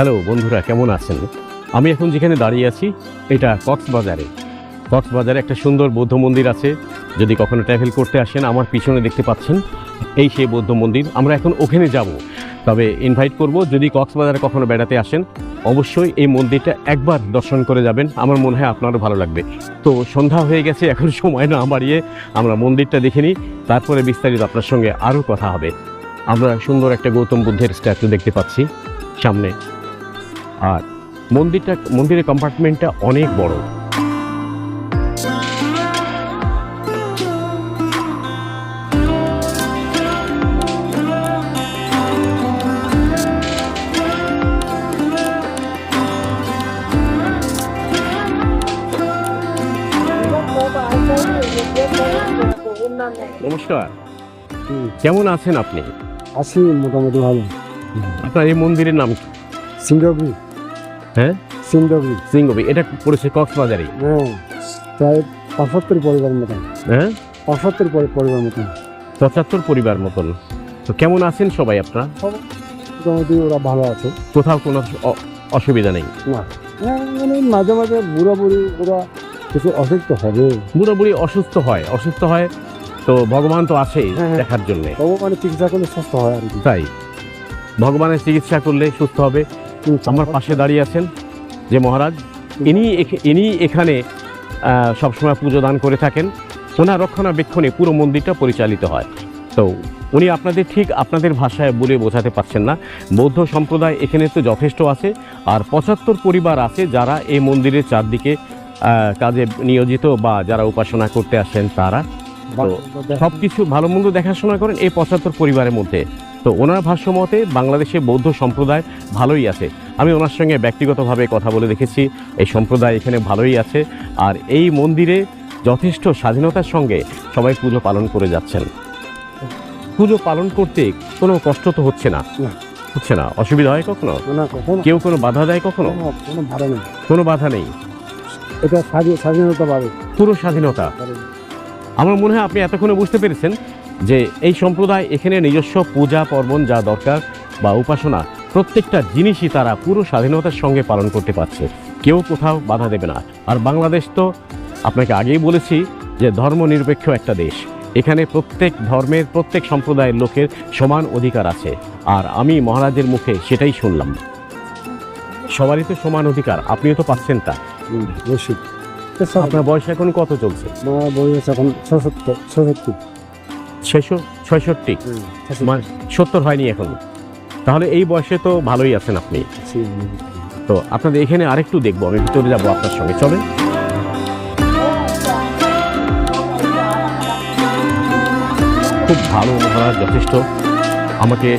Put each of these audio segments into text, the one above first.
Hello বন্ধুরা, কেমন আছেন? আমি এখন যেখানে দাঁড়িয়ে আছি এটা কক্সবাজারে একটা সুন্দর বৌদ্ধ মন্দির আছে। যদি কখনো ট্রাভেল করতে আসেন, আমার পিছনে দেখতে পাচ্ছেন এই সেই বৌদ্ধ মন্দির। আমরা এখন ওখানে যাব। তবে ইনভাইট করব, যদি কক্সবাজারে কখনো বেড়াতে আসেন অবশ্যই এই মন্দিরটা একবার দর্শন করে যাবেন। আমার মনে হয় আপনারও ভালো লাগবে। তো সন্ধ্যা হয়ে গেছে, এখন সময় না বাড়িয়ে আমরা মন্দিরটা দেখে নিই, তারপরে বিস্তারিত আপনার সঙ্গে আরও কথা হবে। আমরা সুন্দর একটা গৌতম বুদ্ধের স্ট্যাচু দেখতে পাচ্ছি সামনে। আর মন্দিরের কম্পার্টমেন্টটা অনেক বড়। নমস্কার, কেমন আছেন আপনি? আছি মোটামুটি ভালো। আপনার এই মন্দিরের নাম কি? সিংহগিরি। হ্যাঁ, সিংহগিরি। সিংহবি। এটা পড়েছে কক্সবাজারে। হ্যাঁ, প্রায় ৭৫ পরিবার মতন। হ্যাঁ, ৭৫ পরিবার মতন। ৭৫ পরিবার মতন। তো কেমন আছেন সবাই আপনারা? মোটামুটি ওরা ভালো আছে, কোথাও কোনো অসুবিধা নেই? না মানে মাঝে মাঝে বুড়া বুড়ি ওরা কিছু অসুস্থ হবে। বুড়ো বুড়ি অসুস্থ হয় তো ভগবান তো আছেই হ্যাঁ। দেখার জন্যে। ভগবানের চিকিৎসা করলে সুস্থ হয় আর কি। তাই ভগবানের চিকিৎসা করলে সুস্থ হবে। আমার পাশে দাঁড়িয়ে আছেন যে মহারাজ, ইনি এখানে সবসময় পুজো দান করে থাকেন। ওনার রক্ষণাবেক্ষণে পুরো মন্দিরটা পরিচালিত হয়। তো উনি আপনাদের ভাষায় বলে বোঝাতে পারছেন না। বৌদ্ধ সম্প্রদায় এখানে তো যথেষ্ট আছে, আর ৭৫ পরিবার আছে যারা এই মন্দিরের চারদিকে কাজে নিয়োজিত বা যারা উপাসনা করতে আসেন তারা। সব কিছু ভালো মন্দ দেখাশোনা করেন এই ৭৫ পরিবারের মধ্যে। তো ওনার ভাষ্য মতে বাংলাদেশে বৌদ্ধ সম্প্রদায় ভালোই আছে। আমি ওনার সঙ্গে ব্যক্তিগতভাবে কথা বলে দেখেছি, এই সম্প্রদায় এখানে ভালোই আছে। আর এই মন্দিরে যথেষ্ট স্বাধীনতার সঙ্গে সবাই পুজো পালন করে যাচ্ছেন। পুজো পালন করতে কোনো কষ্ট তো হচ্ছে না? অসুবিধা হয় কখনো? কেউ কোনো বাধা দেয় কখনো? কোনো বাধা নেই। এটা স্বাধীনতা পাবে, পুরো স্বাধীনতা। আমার মনে হয় আপনি এতক্ষণে বুঝতে পেরেছেন যে এই সম্প্রদায় এখানে নিজস্ব পূজা পার্বণ যা দরকার বা উপাসনা প্রত্যেকটা জিনিসই তারা পুরো স্বাধীনতার সঙ্গে পালন করতে পারছে। কেউ কোথাও বাধা দেবে না। আর বাংলাদেশ তো আপনাকে আগেই বলেছি যে ধর্মনিরপেক্ষ একটা দেশ। এখানে প্রত্যেক ধর্মের প্রত্যেক সম্প্রদায়ের লোকের সমান অধিকার আছে। আর আমি মহারাজের মুখে সেটাই শুনলাম, সবারই তো সমান অধিকার। আপনিও তো পাচ্ছেন তা। আপনার বয়স এখন কত চলছে? বয়স এখন ৬৬। ৬৬? মানে ৭০ হয়নি এখন। তাহলে এই বয়সে তো ভালোই আছেন আপনি। তো আপনাদের এখানে আরেকটু দেখবো, আমি ভিতরে যাবো আপনার সঙ্গে, চলেন। খুব ভালো মহারাজ, যথেষ্ট আমাকে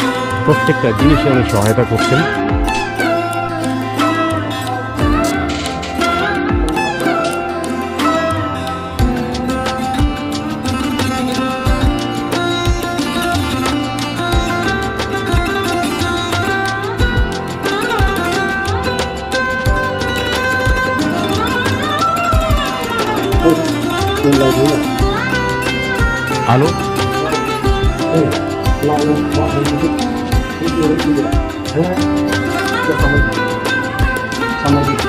প্রত্যেকটা জিনিসে উনি সহায়তা করছেন। আলো সামাজিক